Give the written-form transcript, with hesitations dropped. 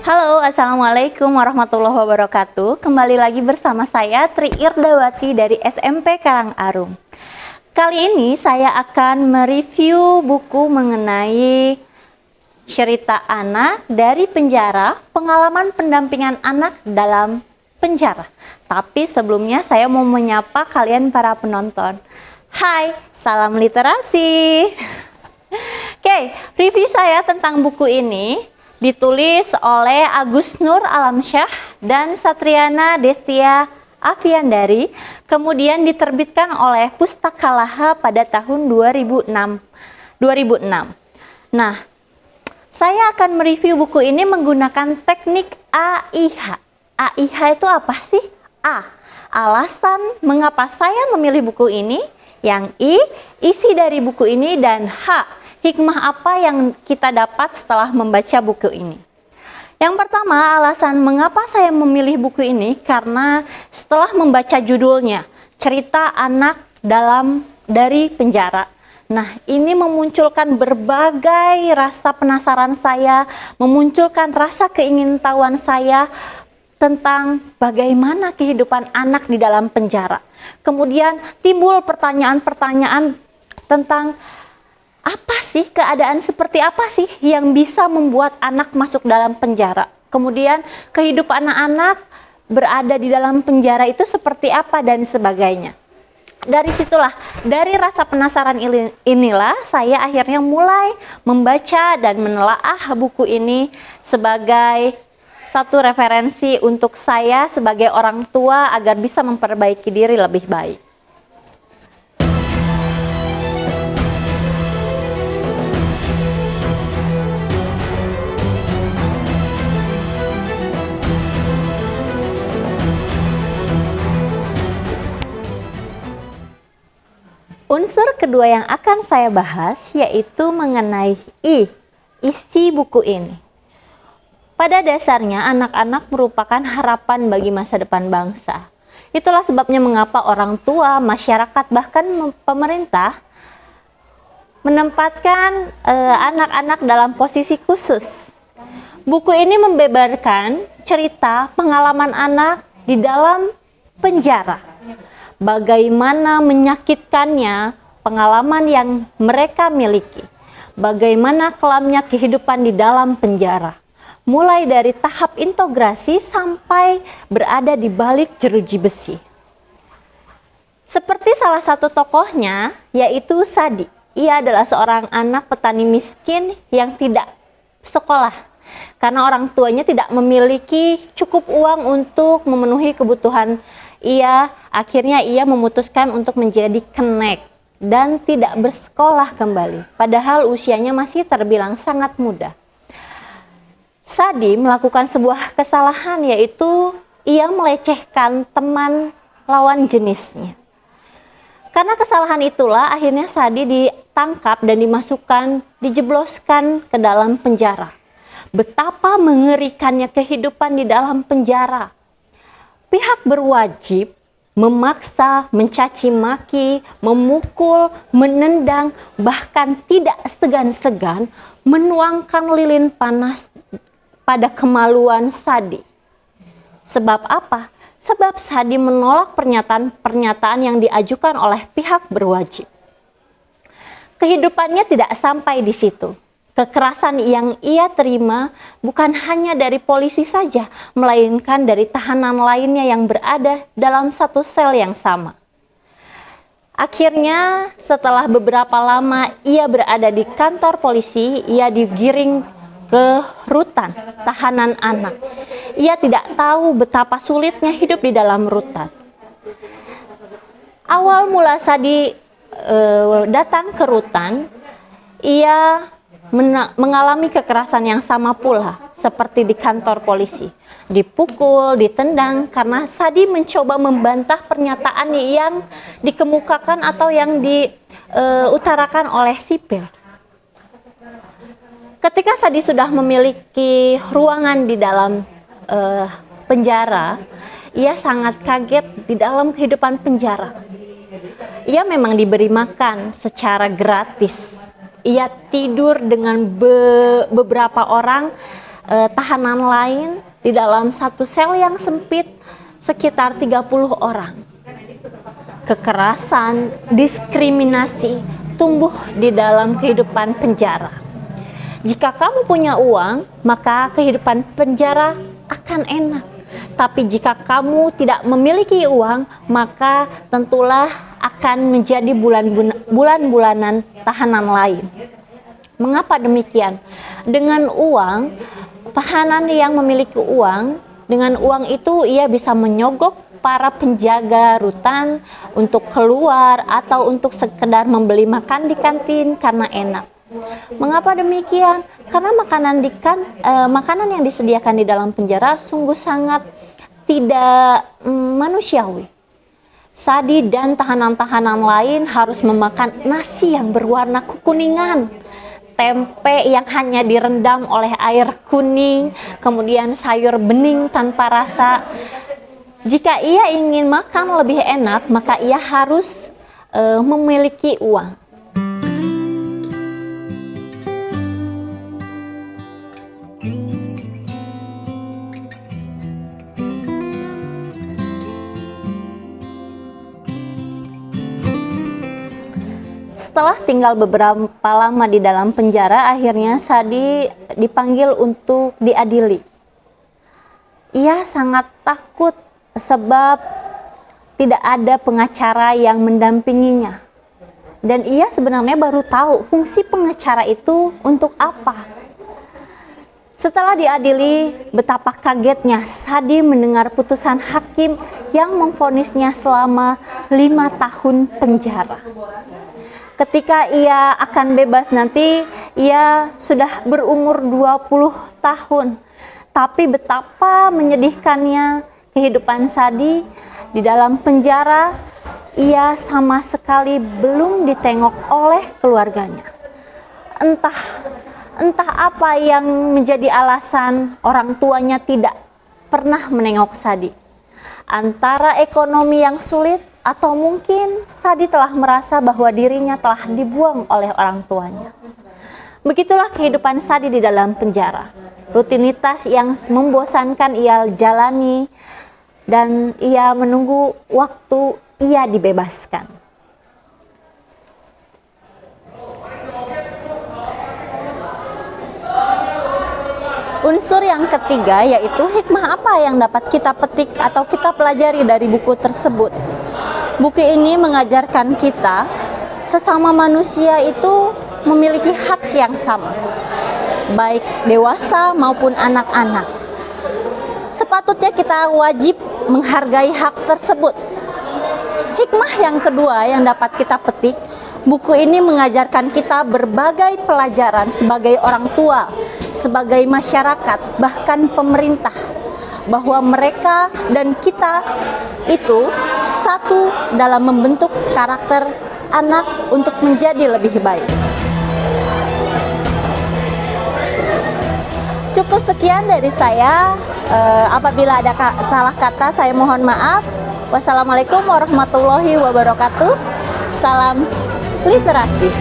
Halo, Assalamualaikum warahmatullahi wabarakatuh. Kembali lagi bersama saya Tri Irdawati dari SMP Karangarum. Kali ini saya akan mereview buku mengenai cerita anak dari penjara, pengalaman pendampingan anak dalam penjara. Tapi sebelumnya saya mau menyapa kalian para penonton. Hai, salam literasi. Oke, review saya tentang buku ini ditulis oleh Agus Nur Alamsyah dan Satriana Destia Aviandari, kemudian diterbitkan oleh Pustakalaha pada tahun 2006. Nah, saya akan mereview buku ini menggunakan teknik AIH. AIH itu apa sih? A. Alasan mengapa saya memilih buku ini. Yang I. Isi dari buku ini. Dan H. Hikmah apa yang kita dapat setelah membaca buku ini. Yang pertama, alasan mengapa saya memilih buku ini karena setelah membaca judulnya, cerita anak dari penjara. Nah, ini memunculkan berbagai rasa penasaran saya, memunculkan rasa keingintahuan saya tentang bagaimana kehidupan anak di dalam penjara. Kemudian timbul pertanyaan-pertanyaan tentang apa sih, keadaan seperti apa sih yang bisa membuat anak masuk dalam penjara? Kemudian kehidupan anak-anak berada di dalam penjara itu seperti apa dan sebagainya. Dari situlah, dari rasa penasaran inilah saya akhirnya mulai membaca dan menelaah buku ini sebagai satu referensi untuk saya sebagai orang tua agar bisa memperbaiki diri lebih baik. Unsur kedua yang akan saya bahas yaitu mengenai isi buku ini. Pada dasarnya anak-anak merupakan harapan bagi masa depan bangsa. Itulah sebabnya mengapa orang tua, masyarakat, bahkan pemerintah menempatkan anak-anak dalam posisi khusus. Buku ini membeberkan cerita pengalaman anak di dalam penjara. Bagaimana menyakitkannya pengalaman yang mereka miliki. Bagaimana kelamnya kehidupan di dalam penjara. Mulai dari tahap integrasi sampai berada di balik jeruji besi. Seperti salah satu tokohnya, yaitu Sadi. Ia adalah seorang anak petani miskin yang tidak sekolah. Karena orang tuanya tidak memiliki cukup uang untuk memenuhi kebutuhan akhirnya ia memutuskan untuk menjadi kenek dan tidak bersekolah kembali, padahal usianya masih terbilang sangat muda. Sadi melakukan sebuah kesalahan, yaitu ia melecehkan teman lawan jenisnya. Karena kesalahan itulah akhirnya Sadi ditangkap dan dijebloskan ke dalam penjara. Betapa mengerikannya kehidupan di dalam penjara. Pihak berwajib memaksa, mencaci maki, memukul, menendang, bahkan tidak segan-segan menuangkan lilin panas pada kemaluan Sadi. Sebab apa? Sebab Sadi menolak pernyataan-pernyataan yang diajukan oleh pihak berwajib. Kehidupannya tidak sampai di situ. Kekerasan yang ia terima bukan hanya dari polisi saja, melainkan dari tahanan lainnya yang berada dalam satu sel yang sama. Akhirnya, setelah beberapa lama ia berada di kantor polisi, ia digiring ke rutan tahanan anak. Ia tidak tahu betapa sulitnya hidup di dalam rutan. Awal mula Sadi datang ke rutan, ia mengalami kekerasan yang sama pula seperti di kantor polisi. Dipukul, ditendang karena Sadi mencoba membantah pernyataan yang dikemukakan atau yang diutarakan oleh sipir. Ketika Sadi sudah memiliki ruangan di dalam penjara, ia sangat kaget di dalam kehidupan penjara. Ia memang diberi makan secara gratis. Ia tidur dengan beberapa orang tahanan lain di dalam satu sel yang sempit sekitar 30 orang. Kekerasan, diskriminasi tumbuh di dalam kehidupan penjara. Jika kamu punya uang, maka kehidupan penjara akan enak. Tapi jika kamu tidak memiliki uang, maka tentulah akan menjadi bulan-bulanan tahanan lain. Mengapa demikian? Dengan uang, tahanan yang memiliki uang, dengan uang itu ia bisa menyogok para penjaga rutan untuk keluar atau untuk sekedar membeli makan di kantin karena enak. Mengapa demikian? Karena makanan yang disediakan di dalam penjara sungguh sangat tidak manusiawi. Sadi dan tahanan-tahanan lain harus memakan nasi yang berwarna kekuningan, tempe yang hanya direndam oleh air kuning, kemudian sayur bening tanpa rasa. Jika ia ingin makan lebih enak, maka ia harus memiliki uang. Setelah tinggal beberapa lama di dalam penjara, akhirnya Sadi dipanggil untuk diadili. Ia sangat takut sebab tidak ada pengacara yang mendampinginya. Dan ia sebenarnya baru tahu fungsi pengacara itu untuk apa. Setelah diadili, betapa kagetnya Sadi mendengar putusan hakim yang memvonisnya selama 5 tahun penjara. Ketika ia akan bebas nanti, ia sudah berumur 20 tahun. Tapi betapa menyedihkannya kehidupan Sadi di dalam penjara, ia sama sekali belum ditengok oleh keluarganya. Entah apa yang menjadi alasan orang tuanya tidak pernah menengok Sadi. Antara ekonomi yang sulit, atau mungkin Sadi telah merasa bahwa dirinya telah dibuang oleh orang tuanya. Begitulah kehidupan Sadi di dalam penjara. Rutinitas yang membosankan ia jalani, dan ia menunggu waktu ia dibebaskan. Unsur yang ketiga yaitu hikmah apa yang dapat kita petik atau kita pelajari dari buku tersebut. Buku ini mengajarkan kita sesama manusia itu memiliki hak yang sama, baik dewasa maupun anak-anak. Sepatutnya kita wajib menghargai hak tersebut. Hikmah yang kedua yang dapat kita petik, buku ini mengajarkan kita berbagai pelajaran sebagai orang tua, sebagai masyarakat, bahkan pemerintah, bahwa mereka dan kita itu satu dalam membentuk karakter anak untuk menjadi lebih baik. Cukup sekian dari saya. Apabila ada salah kata, saya mohon maaf. Wassalamualaikum warahmatullahi wabarakatuh. Salam literasi.